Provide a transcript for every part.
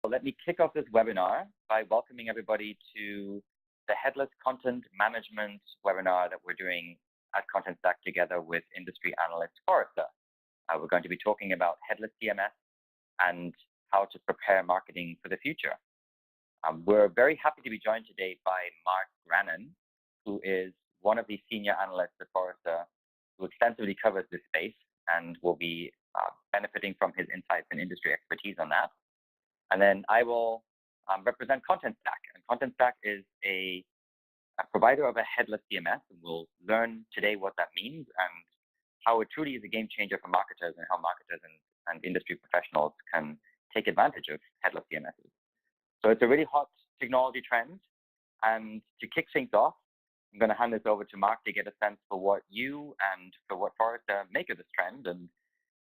let me kick off this webinar by welcoming everybody to the Headless Content Management webinar that we're doing at Contentstack together with industry analyst Forrester. We're going to be talking about Headless CMS and how to prepare marketing for the future. We're very happy to be joined today by Mark Grannan, who is one of the senior analysts at Forrester who extensively covers this space and will be benefiting from his insights and industry expertise on that. And then I will represent Contentstack. And Contentstack is a provider of a headless CMS, and we'll learn today what that means and how it truly is a game changer for marketers and how marketers and industry professionals can take advantage of headless CMSs. So it's a really hot technology trend. And to kick things off, I'm going to hand this over to Mark to get a sense for what you and for what Forrester make of this trend and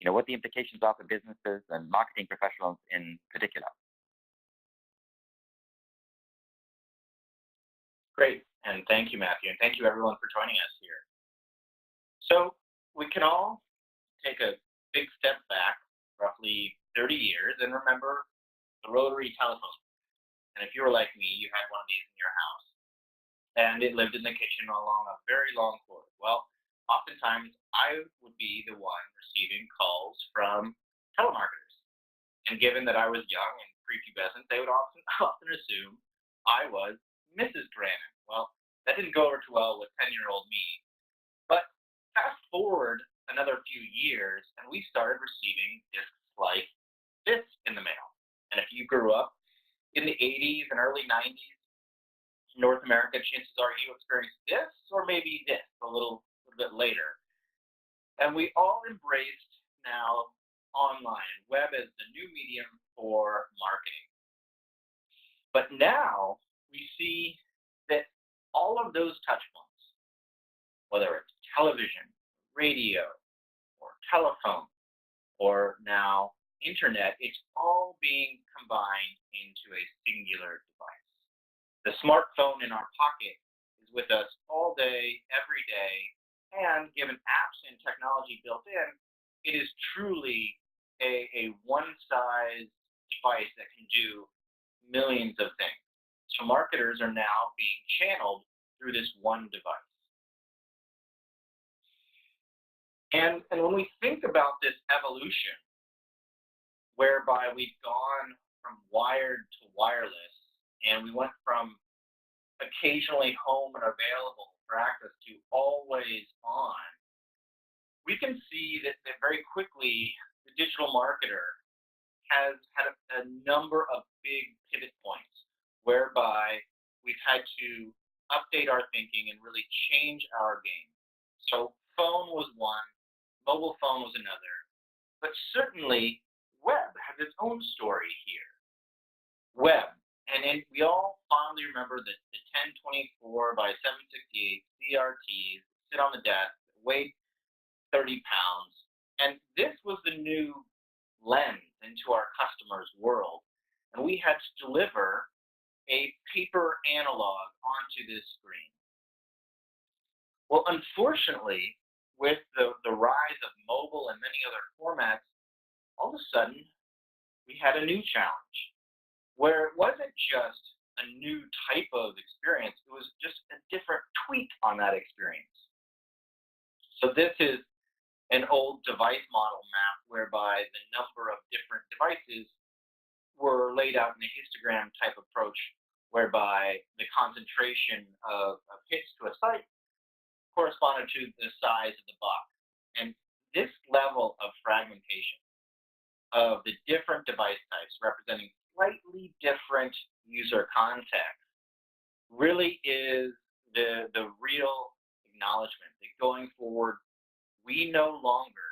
what the implications are for businesses and marketing professionals in particular. Great, and thank you, Matthew, and thank you everyone for joining us here. So we can all take a big step back, roughly 30 years, and remember the rotary telephone. And if you were like me, you had one of these in your house, and it lived in the kitchen along a very long cord. Well, oftentimes I would be the one receiving calls from telemarketers. And given that I was young and prepubescent, they would often assume I was Mrs. Grannan. Well, that didn't go over too well with 10-year-old me. But fast forward another few years, and we started receiving discs like this in the mail. And if you grew up in the 80s and early 90s, North America, chances are you experienced this or maybe this a little bit later. And we all embraced now online, web as the new medium for marketing. But now we see that all of those touch points, whether it's television, radio, or telephone, or now internet, it's all being combined into a singular device. The smartphone in our pocket is with us all day, every day, and given apps and technology built in, it is truly a one-size device that can do millions of things. So marketers are now being channeled through this one device. And when we think about this evolution, whereby we've gone from wired to wireless, and we went from occasionally home and available for access to always on, we can see that very quickly the digital marketer has had a number of big pivot points whereby we've had to update our thinking and really change our game. So phone was one, mobile phone was another, but certainly web has its own story here. Web, and we all fondly remember the 1024 by 768 CRTs sit on the desk, weighed 30 pounds, and this was the new lens into our customers' world, and we had to deliver a paper analog onto this screen. Well, unfortunately, with the rise of mobile and many other formats, all of a sudden, we had a new challenge where it wasn't just a new type of experience, it was just a different tweak on that experience. So this is an old device model map whereby the number of different devices were laid out in a histogram type approach whereby the concentration of hits to a site corresponded to the size of the box. And this level of fragmentation of the different device types representing slightly different user context really is the real acknowledgement that going forward, we no longer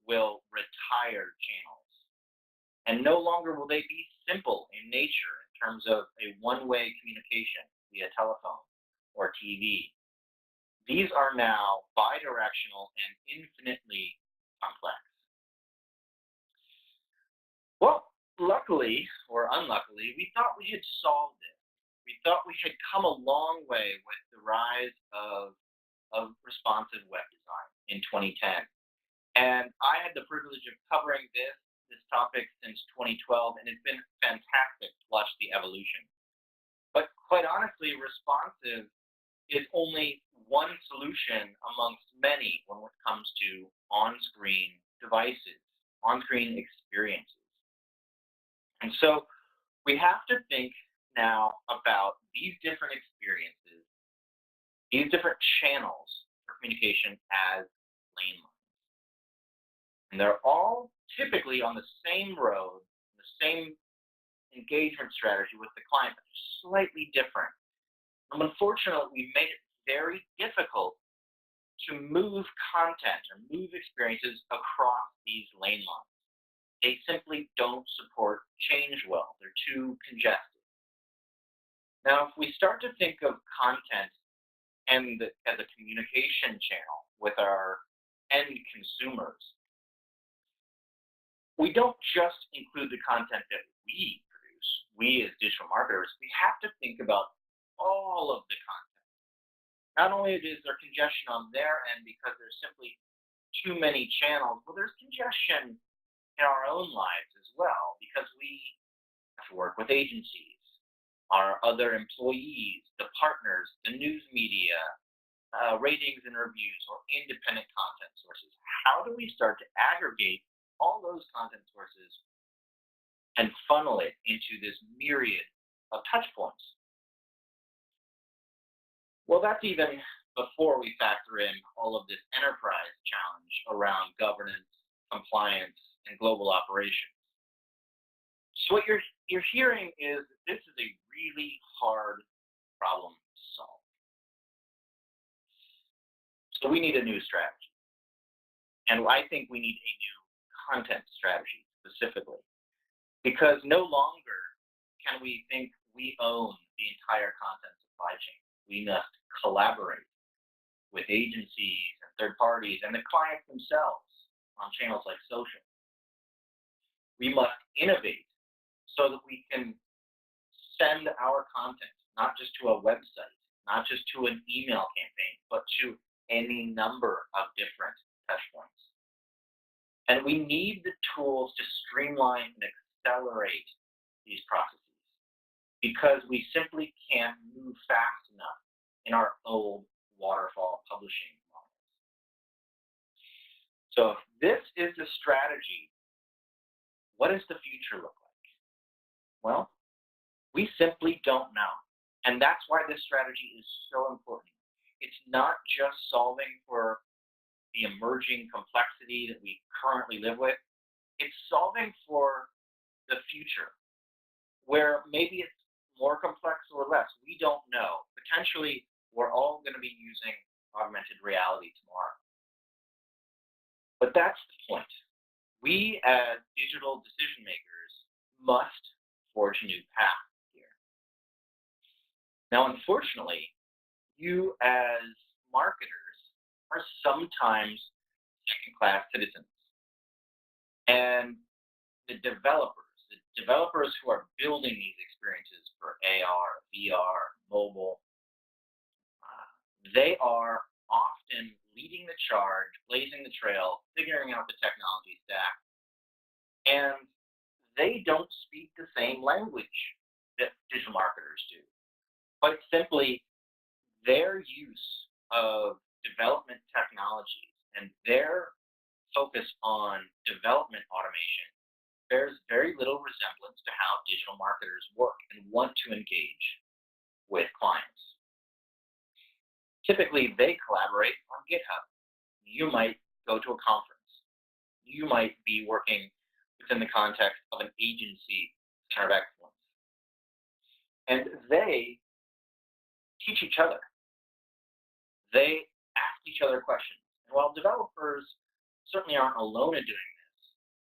will retire channels. And no longer will they be simple in nature in terms of a one-way communication via telephone or TV. These are now bidirectional and infinitely complex. Well, luckily or unluckily, we thought we had solved it. We thought we had come a long way with the rise of responsive web design in 2010. And I had the privilege of covering this this topic since 2012, and it's been fantastic to watch the evolution. But quite honestly, responsive is only one solution amongst many when it comes to on-screen devices, on-screen experiences. And so we have to think now about these different experiences, these different channels for communication as lane lines. And they're all typically on the same road, the same engagement strategy with the client, but slightly different. And unfortunately, we made it very difficult to move content or move experiences across these lane lines. They simply don't support change well. They're too congested. Now, if we start to think of content as a communication channel with our end consumers, we don't just include the content that we produce, we as digital marketers, we have to think about all of the content. Not only is there congestion on their end because there's simply too many channels, but there's congestion in our own lives as well because we have to work with agencies, our other employees, the partners, the news media, ratings and reviews, or independent content sources. How do we start to aggregate all those content sources and funnel it into this myriad of touch points? Well, that's even before we factor in all of this enterprise challenge around governance, compliance, and global operations. So what you're hearing is that this is a really hard problem to solve. So we need a new strategy. And I think we need a new content strategy specifically, because no longer can we think we own the entire content supply chain. We must collaborate with agencies and third parties and the clients themselves on channels like social. We must innovate so that we can send our content, not just to a website, not just to an email campaign, but to any number of different touch points. And we need the tools to streamline and accelerate these processes because we simply can't move fast enough in our old waterfall publishing models. So if this is the strategy, what does the future look like? Well, we simply don't know. And that's why this strategy is so important. It's not just solving for the emerging complexity that we currently live with. It's solving for the future, where maybe it's more complex or less. We don't know. Potentially, we're all going to be using augmented reality tomorrow. But that's the point. We, as digital decision makers, must forge a new path here. Now, unfortunately, you as marketers are sometimes second-class citizens. And the developers who are building these experiences for AR, VR, mobile, they are often leading the charge, blazing the trail, figuring out the technology stack, and they don't speak the same language that digital marketers do. Quite simply, their use of development technologies and their focus on development automation bears very little resemblance to how digital marketers work and want to engage with clients. Typically, they collaborate on GitHub. You might go to a conference. You might be working within the context of an agency center of excellence. And they teach each other. They ask each other questions. And while developers certainly aren't alone in doing this,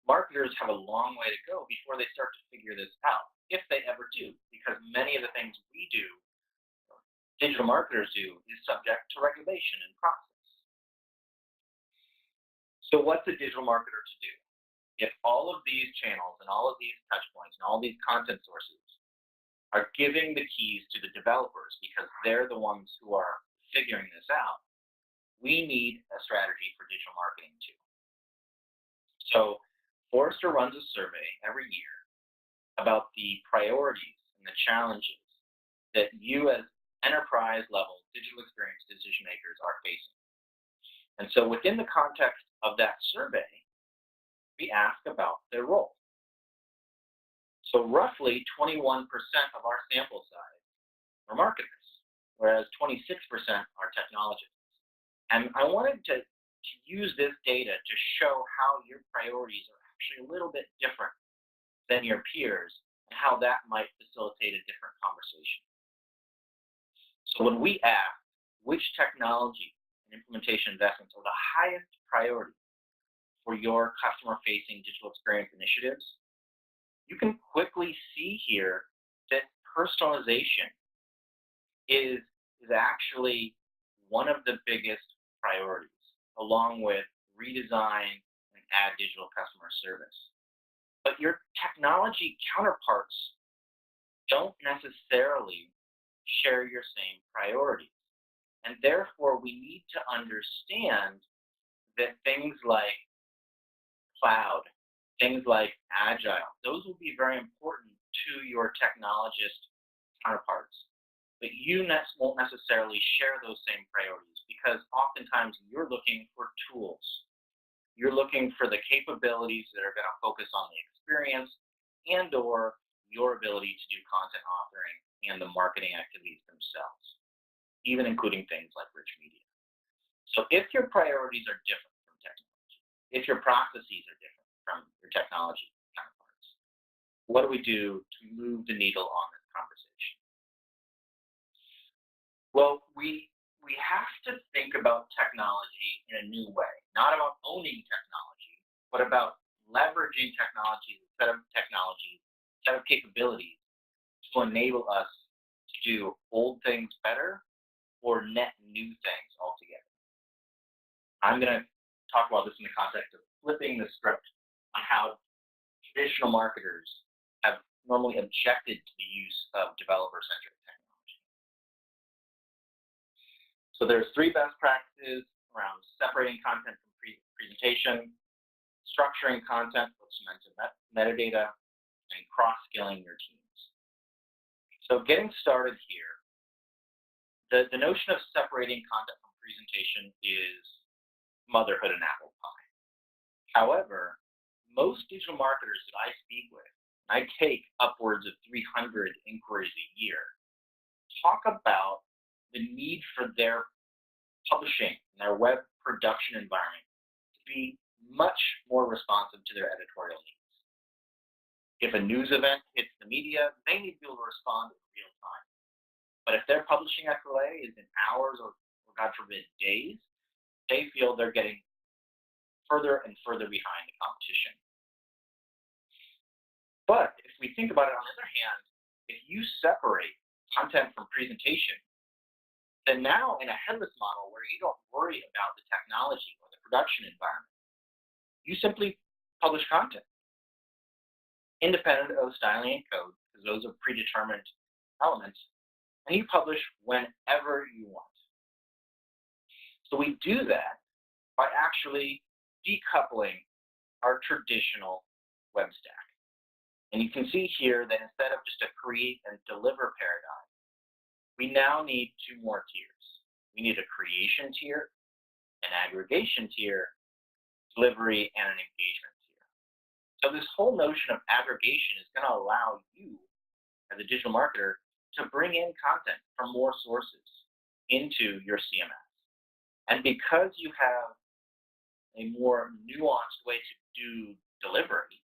marketers have a long way to go before they start to figure this out, if they ever do, because many of the things we do, digital marketers do, is subject to regulation and process. So what's a digital marketer to do? If all of these channels and all of these touch points and all these content sources are giving the keys to the developers because they're the ones who are figuring this out, we need a strategy for digital marketing too. So Forrester runs a survey every year about the priorities and the challenges that you as enterprise-level digital experience decision makers are facing. And so within the context of that survey, we ask about their role. So roughly 21% of our sample size are marketers, whereas 26% are technologists. And I wanted to use this data to show how your priorities are actually a little bit different than your peers and how that might facilitate a different conversation. So when we ask which technology and implementation investments are the highest priority for your customer-facing digital experience initiatives, you can quickly see here that personalization is actually one of the biggest priorities, along with redesign and add digital customer service. But your technology counterparts don't necessarily share your same priorities. And therefore, we need to understand that things like cloud, things like agile, those will be very important to your technologist counterparts. But you won't necessarily share those same priorities because oftentimes you're looking for tools. You're looking for the capabilities that are going to focus on the experience and or your ability to do content authoring and the marketing activities themselves, even including things like rich media. So if your priorities are different from technology, if your processes are different from your technology counterparts, what do we do to move the needle on this conversation? Well, we have to think about technology in a new way, not about owning technology, but about leveraging technology, set of technologies, set of capabilities to enable us to do old things better or net new things altogether. I'm going to talk about this in the context of flipping the script on how traditional marketers have normally objected to the use of developer-centric technology. So there's 3 best practices around separating content from presentation, structuring content with semantic metadata, and cross-skilling your teams. So getting started here, the notion of separating content from presentation is motherhood and apple pie. However, most digital marketers that I speak with, and I take upwards of 300 inquiries a year, talk about the need for their publishing and their web production environment to be much more responsive to their editorial needs. If a news event hits the media, they need to be able to respond in real time. But if their publishing SLA is in hours or God forbid, days, they feel they're getting further and further behind the competition. But if we think about it on the other hand, if you separate content from presentation, then now in a headless model where you don't worry about the technology or the production environment, you simply publish content independent of styling and code, because those are predetermined elements, and you publish whenever you want. So we do that by actually decoupling our traditional web stack. And you can see here that instead of just a create and deliver paradigm, we now need 2 more tiers. We need a creation tier, an aggregation tier, delivery, and an engagement tier. So this whole notion of aggregation is going to allow you, as a digital marketer, to bring in content from more sources into your CMS. And because you have a more nuanced way to do delivery,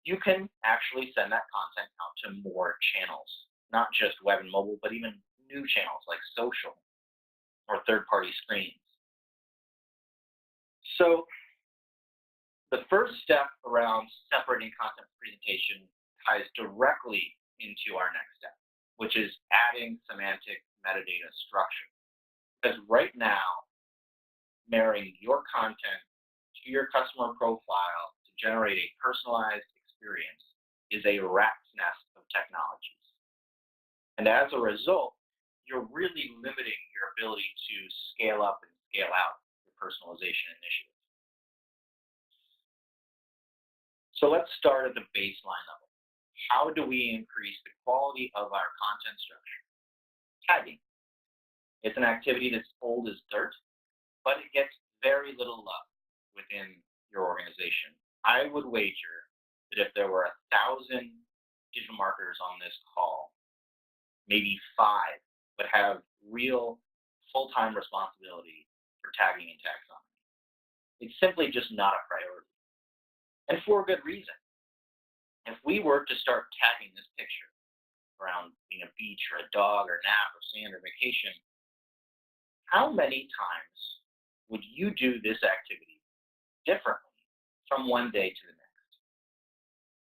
you can actually send that content out to more channels, not just web and mobile, but even new channels like social or third-party screens. So the first step around separating content from presentation ties directly into our next step, which is adding semantic metadata structure. Because right now, marrying your content to your customer profile to generate a personalized experience is a rat's nest of technologies. And as a result, you're really limiting your ability to scale up and scale out your personalization initiative. So let's start at the baseline level. How do we increase the quality of our content structure? Tagging. It's an activity that's old as dirt, but it gets very little love within your organization. I would wager that if there were 1,000 digital marketers on this call, maybe 5 would have real full-time responsibility for tagging and taxonomy. It's simply just not a priority. And for good reason. If we were to start tagging this picture around being a beach or a dog or nap or sand or vacation, how many times would you do this activity differently from one day to the next?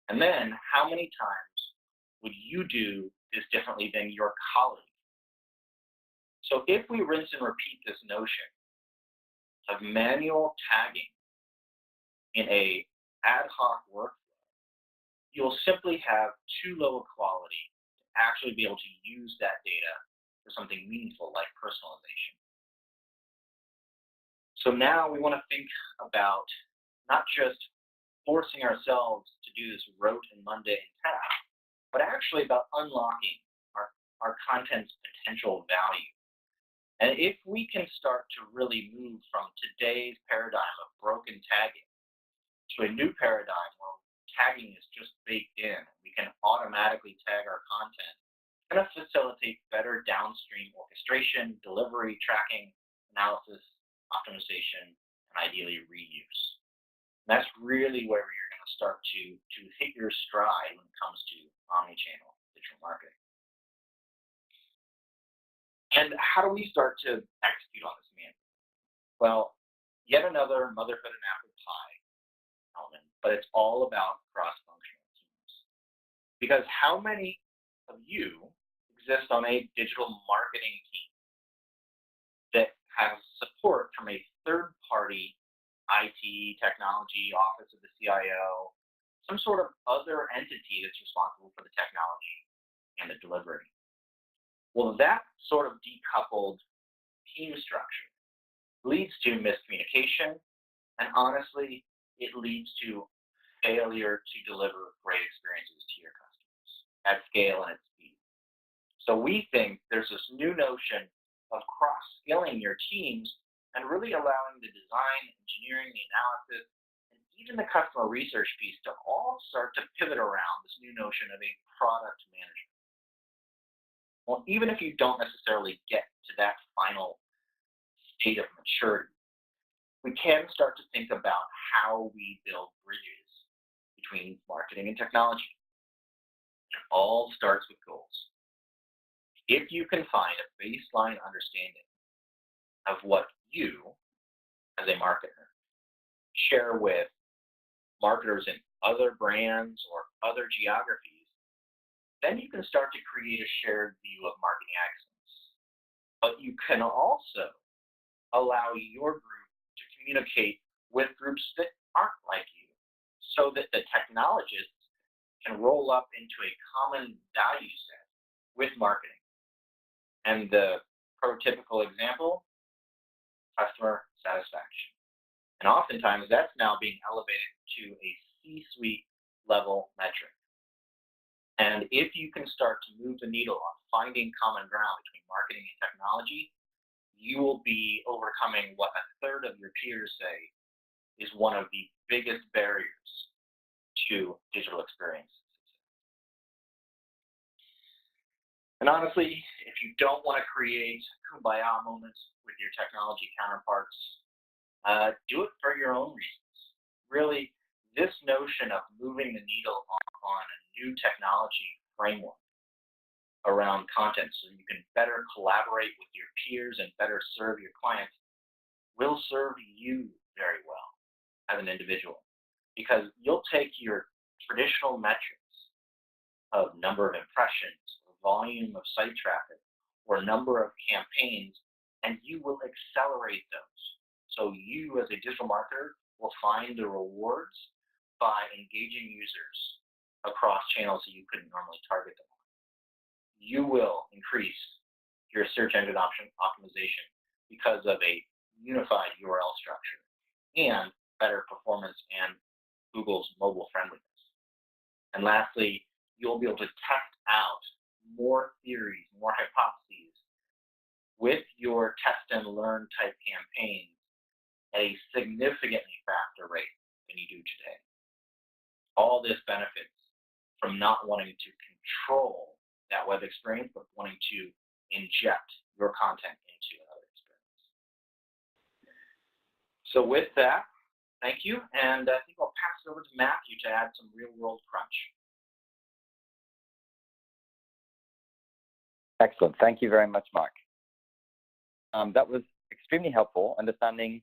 And then how many times would you do this differently than your colleague? So if we rinse and repeat this notion of manual tagging in a ad hoc workflow, you'll simply have too low a quality to actually be able to use that data for something meaningful like personalization. So now we want to think about not just forcing ourselves to do this rote and mundane task, but actually about unlocking our content's potential value. And if we can start to really move from today's paradigm of broken tagging to a new paradigm where tagging is just baked in, we can automatically tag our content, it's going to facilitate better downstream orchestration, delivery, tracking, analysis, optimization, and ideally reuse. And that's really where you're going to start to hit your stride when it comes to omnichannel digital marketing. And how do we start to execute on this mandate? Well, yet another motherhood and apple pie element, but it's all about cross-functional teams. Because how many of you exist on a digital marketing team that has support from a third-party IT, technology, office of the CIO, some sort of other entity that's responsible for the technology and the delivery? Well, that sort of decoupled team structure leads to miscommunication, and honestly, it leads to failure to deliver great experiences to your customers at scale and at speed. So we think there's this new notion of cross-skilling your teams and really allowing the design, engineering, the analysis, and even the customer research piece to all start to pivot around this new notion of a product manager. Well, even if you don't necessarily get to that final state of maturity, we can start to think about how we build bridges between marketing and technology. It all starts with goals. If you can find a baseline understanding of what you, as a marketer, share with marketers in other brands or other geographies, then you can start to create a shared view of marketing excellence. But you can also allow your group to communicate with groups that aren't like you, so that the technologists can roll up into a common value set with marketing. And the prototypical example, customer satisfaction. And oftentimes that's now being elevated to a C-suite level metric. And if you can start to move the needle on finding common ground between marketing and technology, you will be overcoming what a third of your peers say is one of the biggest barriers to digital experience. And honestly, if you don't want to create kumbaya moments with your technology counterparts, do it for your own reasons. Really, this notion of moving the needle on a new technology framework around content so you can better collaborate with your peers and better serve your clients will serve you very well as an individual, because you'll take your traditional metrics of number of impressions, or volume of site traffic, or number of campaigns, and you will accelerate those. So you as a digital marketer will find the rewards by engaging users across channels that you couldn't normally target them on. You will increase your search engine optimization because of a unified URL structure and better performance and Google's mobile friendliness. And lastly, you'll be able to test out more theories, more hypotheses with your test and learn type campaigns at a significantly faster rate than you do today. All this benefits from not wanting to control that web experience, but wanting to inject your content into another experience. So with that, thank you, and I think I'll pass it over to Matthew to add some real-world crunch. Excellent. Thank you very much, Mark. That was extremely helpful, understanding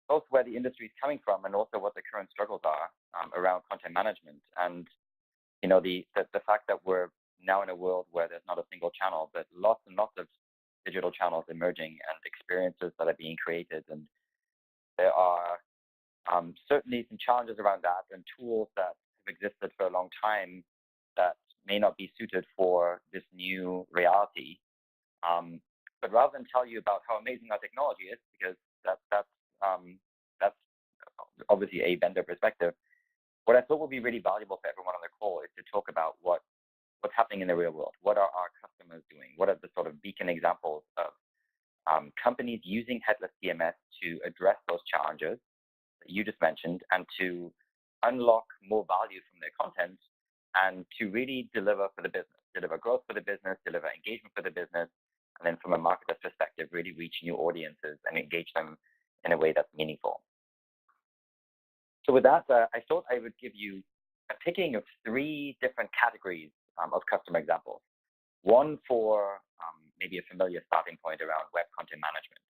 both where the industry is coming from and also what the current struggles are around content management. And the fact that we're now in a world where there's not a single channel, but lots and lots of digital channels emerging and experiences that are being created. And there are certainly some challenges around that and tools that have existed for a long time that may not be suited for this new reality. But rather than tell you about how amazing our technology is, because that's obviously a vendor perspective, what I thought would be really valuable for everyone on the call is to talk about what's happening in the real world. What are our customers doing? What are the sort of beacon examples of companies using Headless CMS to address those challenges that you just mentioned and to unlock more value from their content and to really deliver for the business, deliver growth for the business, deliver engagement for the business, and then from a marketer's perspective, really reach new audiences and engage them in a way that's meaningful. So with that, I thought I would give you a picking of 3 different categories of customer examples. One for maybe a familiar starting point around web content management.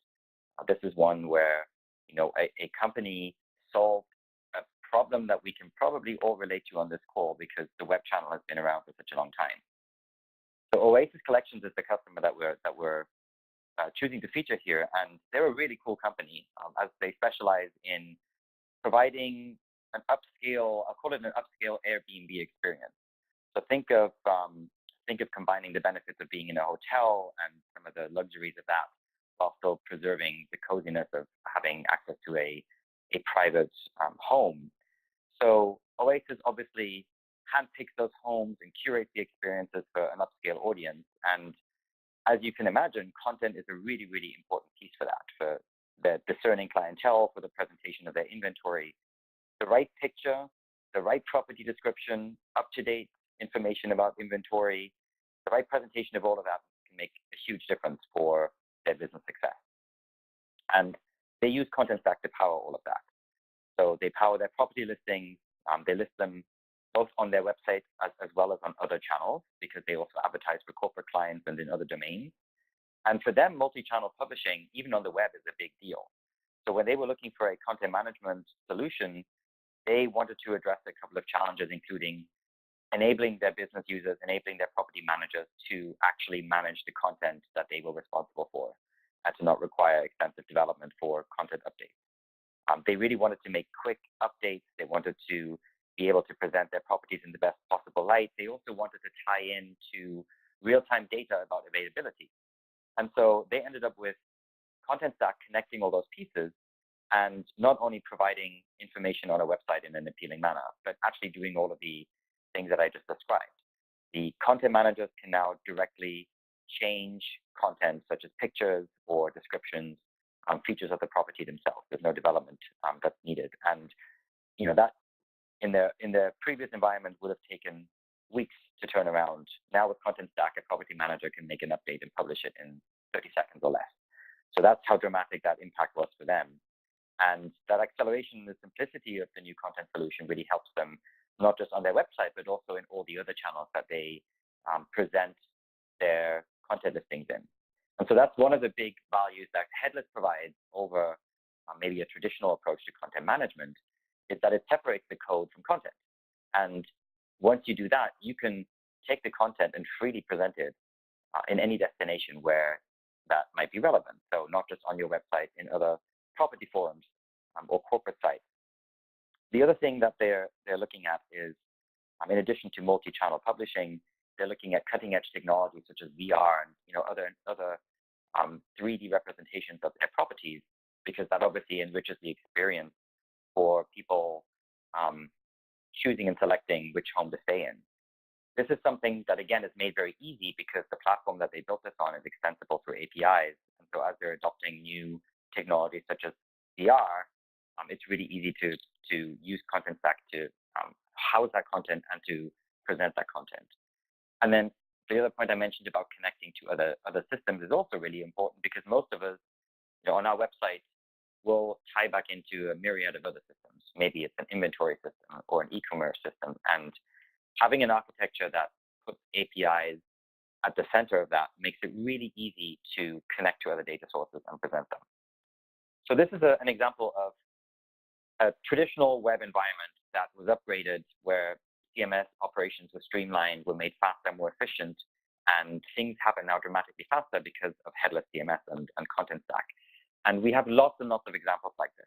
This is one where a company solved a problem that we can probably all relate to on this call because the web channel has been around for such a long time. So OASIS Collections is the customer that we're choosing to feature here, and they're a really cool company as they specialize in providing an upscale, I'll call it an upscale Airbnb experience. So think of combining the benefits of being in a hotel and some of the luxuries of that, while still preserving the coziness of having access to a private home. So OASIS obviously handpicks those homes and curates the experiences for an upscale audience. And as you can imagine, content is a really, really important piece for that, for the discerning clientele, for the presentation of their inventory. The right picture, the right property description, up-to-date information about inventory, the right presentation of all of that can make a huge difference for their business success. And they use Contentstack to power all of that. So they power their property listings. They list them both on their website as well as on other channels because they also advertise for corporate clients and in other domains. And for them, multi-channel publishing, even on the web, is a big deal. So when they were looking for a content management solution, they wanted to address a couple of challenges, including enabling their business users, enabling their property managers to actually manage the content that they were responsible for and to not require extensive development for content updates. They really wanted to make quick updates. They wanted to be able to present their properties in the best possible light. They also wanted to tie into real-time data about availability. And so they ended up with Contentstack connecting all those pieces and not only providing information on a website in an appealing manner, but actually doing all of the things that I just described. The content managers can now directly change content such as pictures or descriptions, features of the property themselves. There's no development that's needed. And that in the previous environment would have taken weeks to turn around. Now with Contentstack, a property manager can make an update and publish it in 30 seconds or less. So that's how dramatic that impact was for them. And that acceleration and the simplicity of the new content solution really helps them, not just on their website, but also in all the other channels that they present their content listings in. And so that's one of the big values that Headless provides over maybe a traditional approach to content management, is that it separates the code from content. And once you do that, you can take the content and freely present it in any destination where that might be relevant. So not just on your website, in other property forums or corporate sites. The other thing that they're looking at is, in addition to multi-channel publishing, they're looking at cutting-edge technologies such as VR and other 3D representations of their properties, because that obviously enriches the experience for people choosing and selecting which home to stay in. This is something that, again, is made very easy because the platform that they built this on is extensible through APIs. And so as they're adopting new technologies such as VR, it's really easy to use Contentstack to house that content and to present that content. And then the other point I mentioned about connecting to other systems is also really important because most of us, on our website, will tie back into a myriad of other systems. Maybe it's an inventory system or an e-commerce system. And having an architecture that puts APIs at the center of that makes it really easy to connect to other data sources and present them. So this is an example of a traditional web environment that was upgraded where CMS operations were streamlined, were made faster, more efficient, and things happen now dramatically faster because of Headless CMS and Contentstack. And we have lots and lots of examples like this.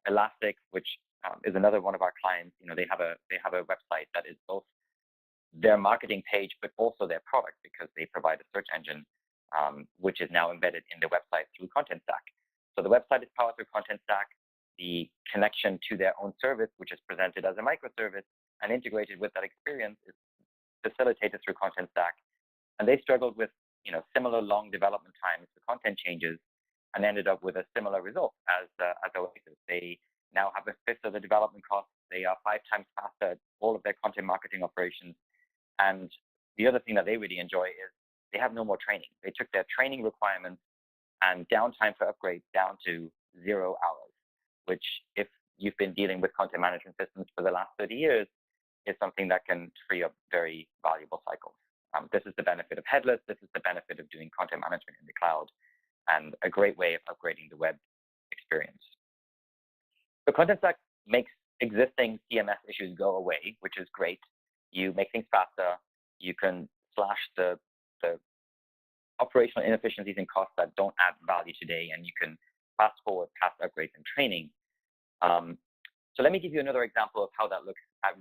Elastic, which is another one of our clients, they have a website that is both their marketing page, but also their product because they provide a search engine, which is now embedded in the website through Contentstack. So the website is powered through Contentstack. The connection to their own service, which is presented as a microservice and integrated with that experience, is facilitated through Contentstack. And they struggled with, similar long development times for content changes, and ended up with a similar result as OASIS. They now have a fifth of the development costs. They are 5 times faster at all of their content marketing operations. And the other thing that they really enjoy is they have no more training. They took their training requirements and downtime for upgrades down to 0 hours, which if you've been dealing with content management systems for the last 30 years, is something that can free up very valuable cycles. This is the benefit of headless. This is the benefit of doing content management in the cloud, and a great way of upgrading the web experience. So Contentstack makes existing CMS issues go away, which is great. You make things faster. You can slash the operational inefficiencies and costs that don't add value today, and you can fast forward past upgrades and training. So let me give you another example of how that looks at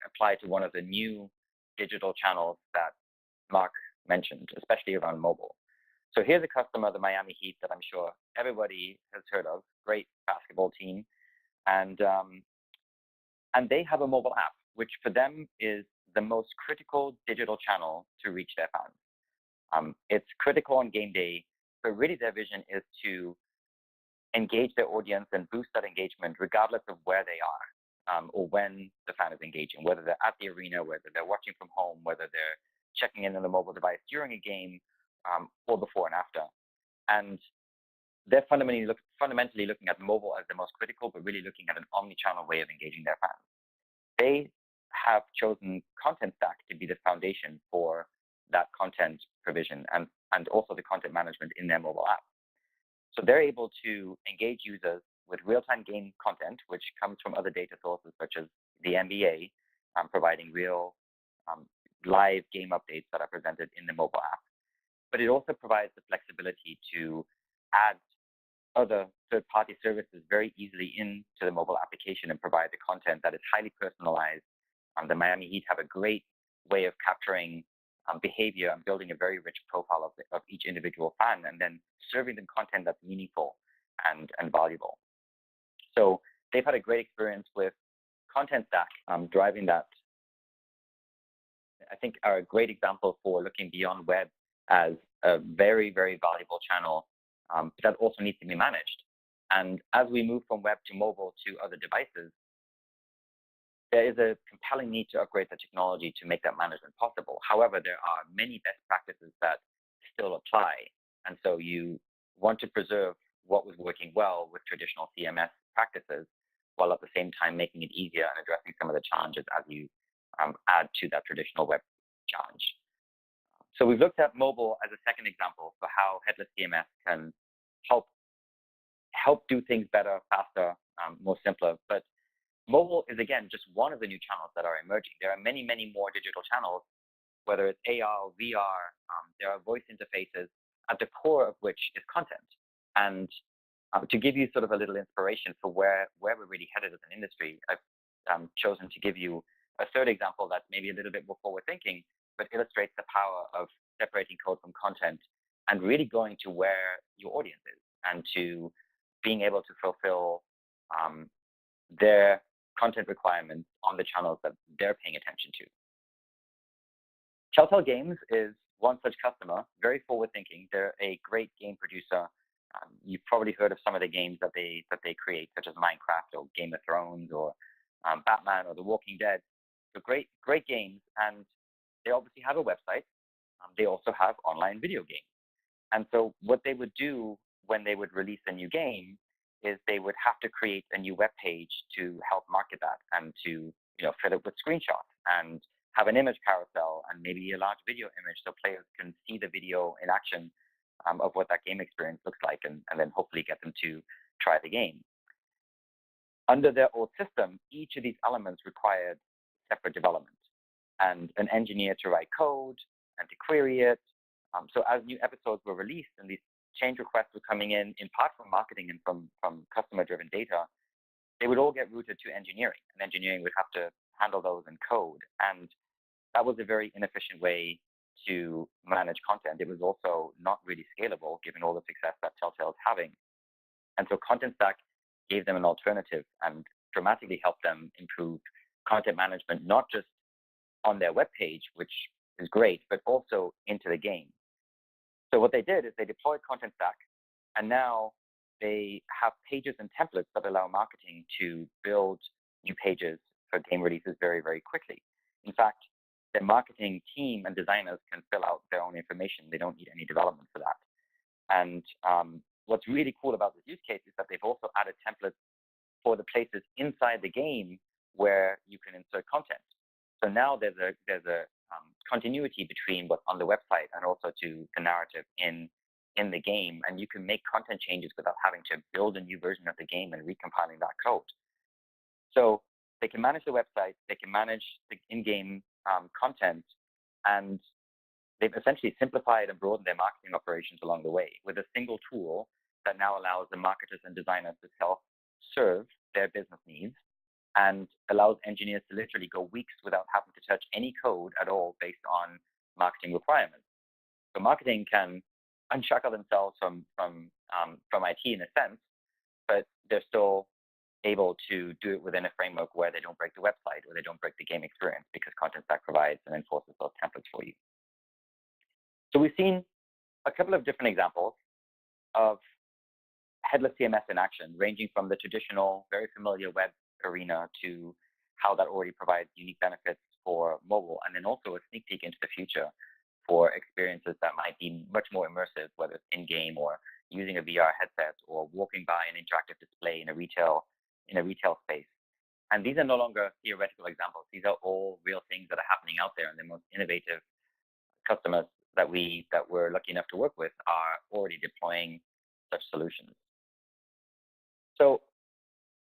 applied to one of the new digital channels that Mark mentioned, especially around mobile. So here's a customer, the Miami Heat, that I'm sure everybody has heard of. Great basketball team, and they have a mobile app, which for them is the most critical digital channel to reach their fans. It's critical on game day, but really their vision is to engage their audience and boost that engagement regardless of where they are or when the fan is engaging, whether they're at the arena, whether they're watching from home, whether they're checking in on a mobile device during a game, or before and after. And they're fundamentally looking at mobile as the most critical, but really looking at an omni-channel way of engaging their fans. They have chosen Contentstack to be the foundation for that content provision and also the content management in their mobile app. So they're able to engage users with real-time game content, which comes from other data sources such as the NBA, providing real live game updates that are presented in the mobile app. But it also provides the flexibility to add other third-party services very easily into the mobile application and provide the content that is highly personalized. The Miami Heat have a great way of capturing behavior and building a very rich profile of each individual fan, and then serving them content that's meaningful and valuable. So they've had a great experience with Contentstack, driving that. I think are a great example for looking beyond web as a very, very valuable channel that also needs to be managed. And as we move from web to mobile to other devices, there is a compelling need to upgrade the technology to make that management possible. However, there are many best practices that still apply. And so you want to preserve what was working well with traditional CMS practices, while at the same time making it easier and addressing some of the challenges as you add to that traditional web challenge. So we've looked at mobile as a second example for how Headless CMS can help do things better, faster, more simpler. But mobile is, again, just one of the new channels that are emerging. There are many, many more digital channels, whether it's AR, VR, there are voice interfaces, at the core of which is content. And to give you sort of a little inspiration for where we're really headed as an industry, I've chosen to give you a third example that's maybe a little bit more forward-thinking, but illustrates the power of separating code from content and really going to where your audience is and to being able to fulfill their content requirements on the channels that they're paying attention to. TELLTALE Games is one such customer, very forward-thinking. They're a great game producer. You've probably heard of some of the games that they create, such as Minecraft or Game of Thrones or Batman or The Walking Dead. So great games, and they obviously have a website. They also have online video games. And so what they would do when they would release a new game is they would have to create a new web page to help market that and to fill it with screenshots and have an image carousel and maybe a large video image so players can see the video in action of what that game experience looks like, and then hopefully get them to try the game. Under their old system, each of these elements required separate development and an engineer to write code and to query it. So as new episodes were released and these change requests were coming in part from marketing and from customer-driven data, they would all get routed to engineering, and engineering would have to handle those in code. And that was a very inefficient way to manage content. It was also not really scalable given all the success that TELLTALE is having. And so Contentstack gave them an alternative and dramatically helped them improve content management, not just on their web page, which is great, but also into the game. So what they did is they deployed Contentstack, and now they have pages and templates that allow marketing to build new pages for game releases very, very quickly. In fact, the marketing team and designers can fill out their own information. They don't need any development for that. And what's really cool about this use case is that they've also added templates for the places inside the game where you can insert content. So now there's a continuity between what's on the website and also to the narrative in the game, and you can make content changes without having to build a new version of the game and recompiling that code. So they can manage the website, they can manage the in-game content, and they've essentially simplified and broadened their marketing operations along the way with a single tool that now allows the marketers and designers to self-serve their business needs and allows engineers to literally go weeks without having to touch any code at all based on marketing requirements. So marketing can unshackle themselves from IT in a sense, but they're still able to do it within a framework where they don't break the website or they don't break the game experience because Contentstack provides and enforces those templates for you. So we've seen a couple of different examples of headless CMS in action, ranging from the traditional, very familiar web arena to how that already provides unique benefits for mobile, and then also a sneak peek into the future for experiences that might be much more immersive, whether it's in-game or using a VR headset or walking by an interactive display in a retail space. And these are no longer theoretical examples. These are all real things that are happening out there, and the most innovative customers that we're lucky enough to work with are already deploying such solutions. So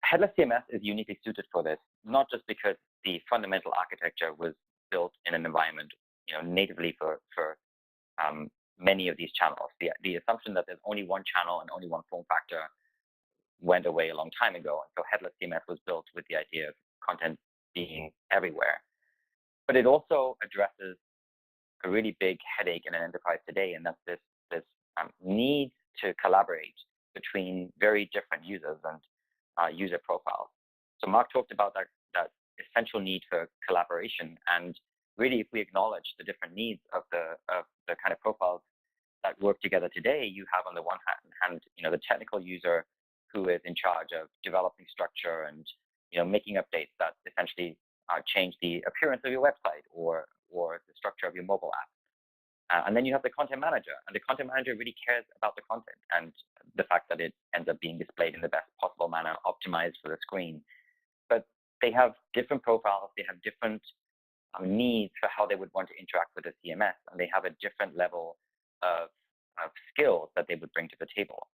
headless CMS is uniquely suited for this, not just because the fundamental architecture was built in an environment natively for many of these channels. The assumption that there's only one channel and only one form factor went away a long time ago. And so headless CMS was built with the idea of content being everywhere. But it also addresses a really big headache in an enterprise today, and that's this need to collaborate between very different users and user profiles. So Mark talked about that essential need for collaboration, and really, if we acknowledge the different needs of the kind of profiles that work together today, you have on the one hand, the technical user who is in charge of developing structure and making updates that essentially change the appearance of your website or the structure of your mobile app. And then you have the content manager, and the content manager really cares about the content and the fact that it ends up being displayed in the best possible manner, optimized for the screen. But they have different profiles, they have different needs for how they would want to interact with the CMS, and they have a different level of skills that they would bring to the table.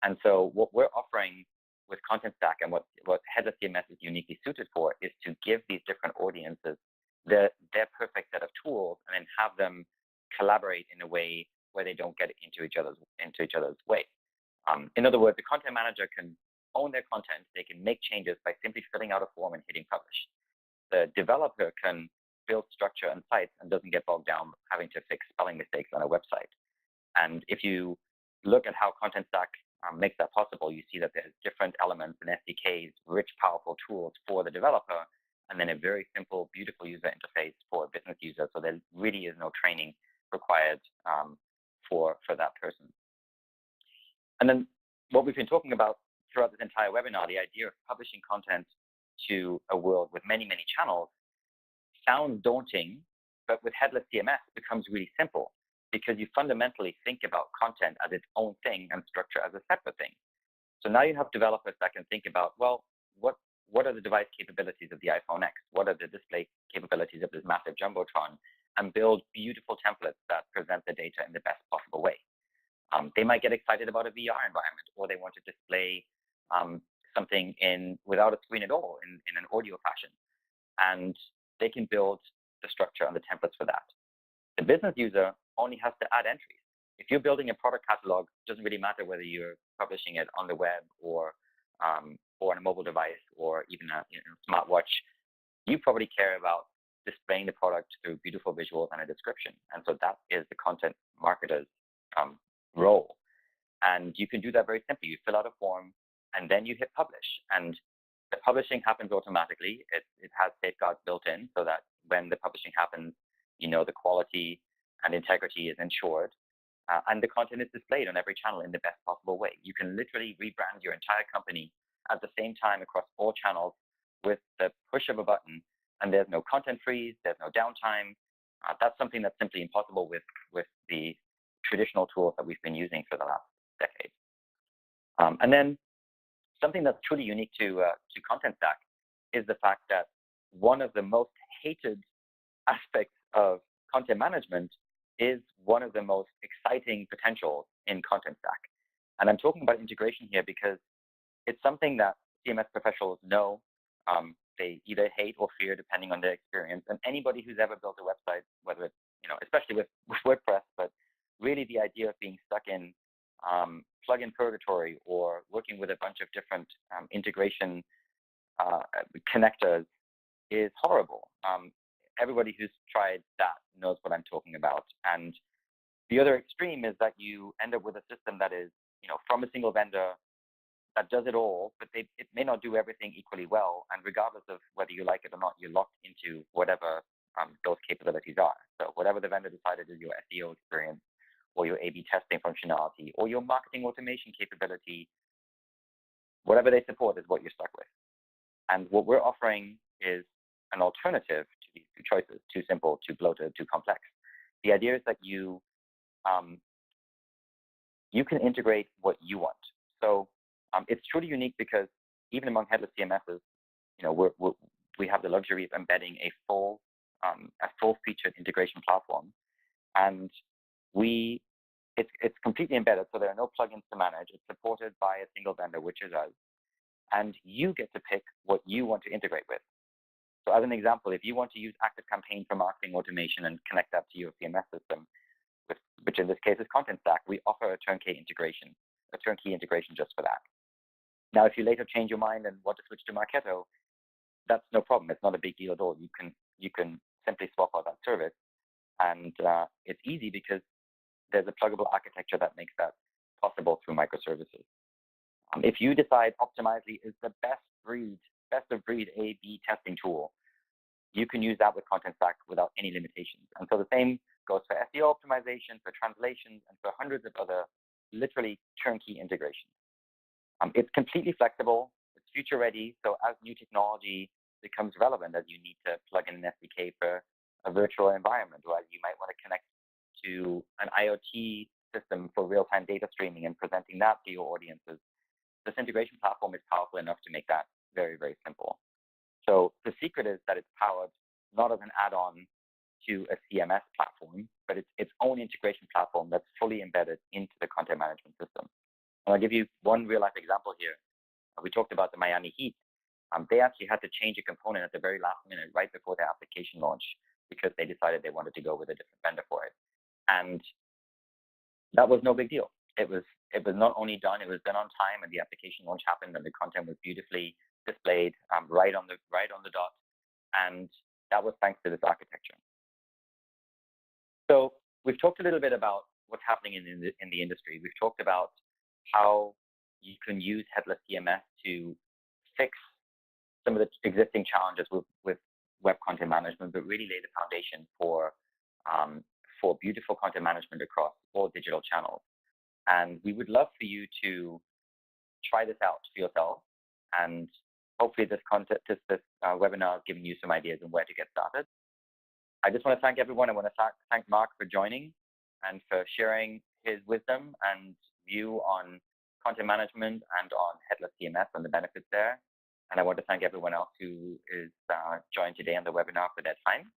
And so what we're offering with Contentstack and what Headless CMS is uniquely suited for is to give these different audiences their perfect set of tools and then have them collaborate in a way where they don't get into each other's way. In other words, the content manager can own their content. They can make changes by simply filling out a form and hitting publish. The developer can build structure and sites and doesn't get bogged down having to fix spelling mistakes on a website. And if you look at how Contentstack makes that possible. You see that there's different elements and SDKs, rich, powerful tools for the developer, and then a very simple, beautiful user interface for a business user. So there really is no training required for that person. And then what we've been talking about throughout this entire webinar, the idea of publishing content to a world with many, many channels sounds daunting, but with Headless CMS becomes really simple because you fundamentally think about content as its own thing and structure as a separate thing. So now you have developers that can think about, well, what are the device capabilities of the iPhone X? What are the display capabilities of this massive jumbotron? And build beautiful templates that present the data in the best possible way. They might get excited about a VR environment, or they want to display something without a screen at all in an audio fashion. And they can build the structure and the templates for that. The business user only has to add entries. If you're building a product catalog, it doesn't really matter whether you're publishing it on the web or on a mobile device or even a smartwatch. You probably care about displaying the product through beautiful visuals and a description. And so that is the content marketer's role. And you can do that very simply. You fill out a form, and then you hit publish. And the publishing happens automatically. It has safeguards built in so that when the publishing happens, you know the quality and integrity is ensured. And the content is displayed on every channel in the best possible way. You can literally rebrand your entire company at the same time across all channels with the push of a button. And there's no content freeze, there's no downtime. That's something that's simply impossible with the traditional tools that we've been using for the last decade. And then something that's truly unique to Contentstack is the fact that one of the most hated aspects of content management is one of the most exciting potentials in Contentstack. And I'm talking about integration here because it's something that CMS professionals know. They either hate or fear depending on their experience. And anybody who's ever built a website, whether it's, especially with WordPress, but really the idea of being stuck in plugin purgatory or working with a bunch of different integration connectors is horrible. Everybody who's tried that knows what I'm talking about. And the other extreme is that you end up with a system that is, from a single vendor that does it all, but it may not do everything equally well. And regardless of whether you like it or not, you're locked into whatever those capabilities are. So whatever the vendor decided is your SEO experience, or your A/B testing functionality, or your marketing automation capability, whatever they support is what you're stuck with. And what we're offering is an alternative to these two choices: too simple, too bloated, too complex. The idea is that you can integrate what you want. So it's truly unique because even among headless CMSs, we have the luxury of embedding a full-featured integration platform, and it's completely embedded, so there are no plugins to manage. It's supported by a single vendor, which is us, and you get to pick what you want to integrate with. So as an example, if you want to use ActiveCampaign for marketing automation and connect that to your CMS system, which in this case is Contentstack, we offer a turnkey integration just for that. Now, if you later change your mind and want to switch to Marketo, that's no problem. It's not a big deal at all. You can simply swap out that service, and it's easy because there's a pluggable architecture that makes that possible through microservices. If you decide Optimizely is the best of breed A/B testing tool, you can use that with Contentstack without any limitations. And so the same goes for SEO optimization, for translations, and for hundreds of other literally turnkey integrations. It's completely flexible. It's future ready. So as new technology becomes relevant, as you need to plug in an SDK for a virtual environment, or as you might want to connect to an IoT system for real-time data streaming and presenting that to your audiences, this integration platform is powerful enough to make that very, very simple. So the secret is that it's powered not as an add-on to a CMS platform, but it's its own integration platform that's fully embedded into the content management system. And I'll give you one real-life example here. We talked about the Miami Heat. They actually had to change a component at the very last minute, right before their application launch, because they decided they wanted to go with a different vendor for it. And that was no big deal. It was not only done, it was done on time, and the application launch happened, and the content was beautifully displayed right on the dot. And that was thanks to this architecture. So we've talked a little bit about what's happening in the industry. We've talked about how you can use Headless CMS to fix some of the existing challenges with web content management, but really lay the foundation for beautiful content management across all digital channels. And we would love for you to try this out for yourself. And hopefully this webinar has given you some ideas on where to get started. I just want to thank everyone. I want to thank Mark for joining and for sharing his wisdom and view on content management and on Headless CMS and the benefits there. And I want to thank everyone else who is joined today on the webinar for their time.